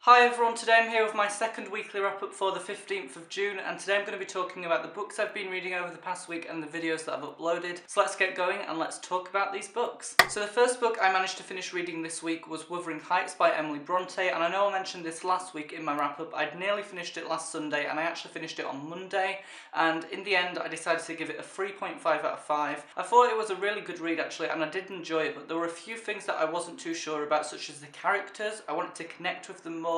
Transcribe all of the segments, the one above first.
Hi everyone, today I'm here with my second weekly wrap-up for the 15th of June, and today I'm going to be talking about the books I've been reading over the past week and the videos that I've uploaded. So let's get going and let's talk about these books. So the first book I managed to finish reading this week was Wuthering by Emily Bronte, and I know I mentioned this last week in my wrap-up. I'd nearly finished it last Sunday and I actually finished it on Monday, and in the end I decided to give it a 3.5 out of 5. I thought it was a really good read actually, and I did enjoy it, but there were a few things that I wasn't too sure about, such as the characters. I wanted to connect with them more,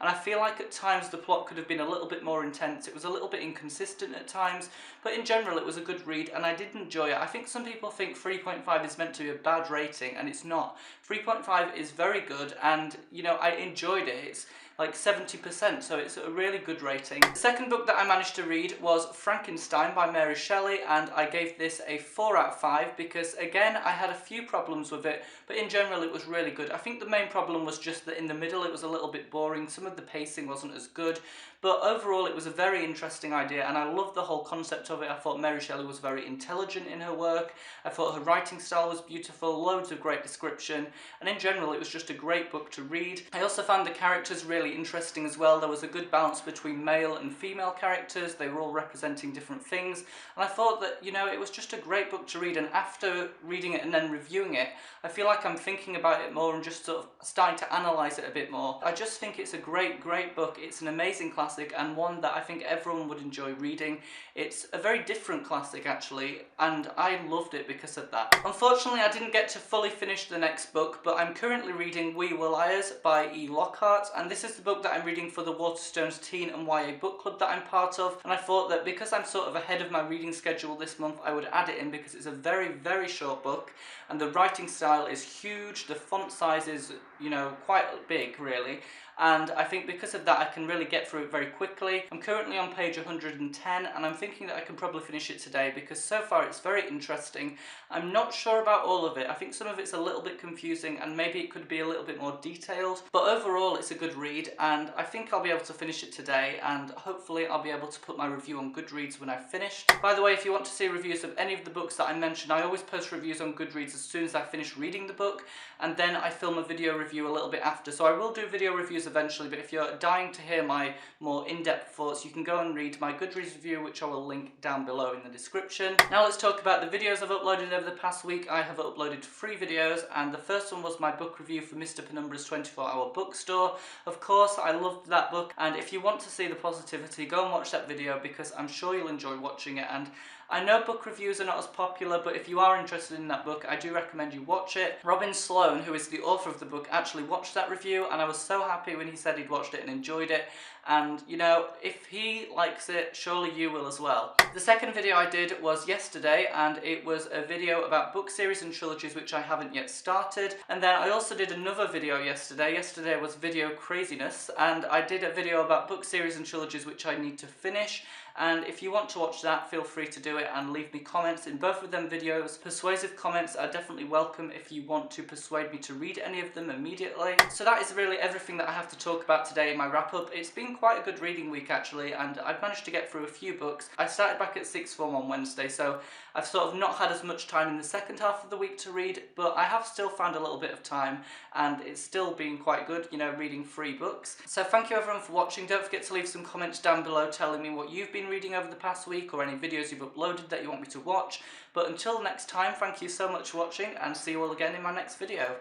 and I feel like at times the plot could have been a little bit more intense. It was a little bit inconsistent at times, but in general it was a good read and I did enjoy it. I think some people think 3.5 is meant to be a bad rating, and it's not. 3.5 is very good, and you know, I enjoyed it. It's like 70%, so it's a really good rating. The second book that I managed to read was Frankenstein by Mary Shelley, and I gave this a 4 out of 5 because, again, I had a few problems with it, but in general it was really good. I think the main problem was just that in the middle it was a little bit boring. Some of the pacing wasn't as good, but overall it was a very interesting idea, and I loved the whole concept of it. I thought Mary Shelley was very intelligent in her work. I thought her writing style was beautiful, loads of great description, and in general it was just a great book to read. I also found the characters really interesting as well. There was a good balance between male and female characters. They were all representing different things, and I thought that, you know, it was just a great book to read, and after reading it and then reviewing it, I feel like I'm thinking about it more and just sort of starting to analyse it a bit more. I just think it's a great book. It's an amazing classic, and one that I think everyone would enjoy reading. It's a very different classic actually, and I loved it because of that. Unfortunately, I didn't get to fully finish the next book, but I'm currently reading We Were Liars by E. Lockhart, and this is the book that I'm reading for the Waterstones Teen and YA book club that I'm part of, and I thought that because I'm sort of ahead of my reading schedule this month, I would add it in because it's a very short book, and the writing style is huge. The font size is, you know, quite big really, and I think because of that I can really get through it very quickly. I'm currently on page 110, and I'm thinking that I can probably finish it today because so far it's very interesting. I'm not sure about all of it. I think some of it's a little bit confusing and maybe it could be a little bit more detailed, but overall it's a good read, and I think I'll be able to finish it today, and hopefully I'll be able to put my review on Goodreads when I've finished. By the way, if you want to see reviews of any of the books that I mentioned, I always post reviews on Goodreads as soon as I finish reading the book, and then I film a video review a little bit after. So I will do video reviews eventually, but if you're dying to hear my more in-depth thoughts, you can go and read my Goodreads review, which I will link down below in the description. Now let's talk about the videos I've uploaded over the past week. I have uploaded 3 videos, and the first one was my book review for Mr. Penumbra's 24-hour bookstore. Of course, I loved that book, and if you want to see the positivity, go and watch that video because I'm sure you'll enjoy watching it. And I know book reviews are not as popular, but if you are interested in that book, I do recommend you watch it. Robin Sloan, who is the author of the book, actually watched that review, and I was so happy when he said he'd watched it and enjoyed it. And, you know, if he likes it, surely you will as well. The second video I did was yesterday, and it was a video about book series and trilogies which I haven't yet started. And then I also did another video yesterday. Yesterday was Video Craziness, and I did a video about book series and trilogies which I need to finish. And if you want to watch that, feel free to do it and leave me comments in both of them videos. Persuasive comments are definitely welcome if you want to persuade me to read any of them immediately. So that is really everything that I have to talk about today in my wrap-up. It's been quite a good reading week actually, and I've managed to get through a few books. I started back at sixth form on Wednesday, so I've sort of not had as much time in the second half of the week to read, but I have still found a little bit of time, and it's still been quite good, you know, reading 3 books. So thank you everyone for watching. Don't forget to leave some comments down below telling me what you've been reading over the past week, or any videos you've uploaded that you want me to watch. But until next time, thank you so much for watching, and see you all again in my next video.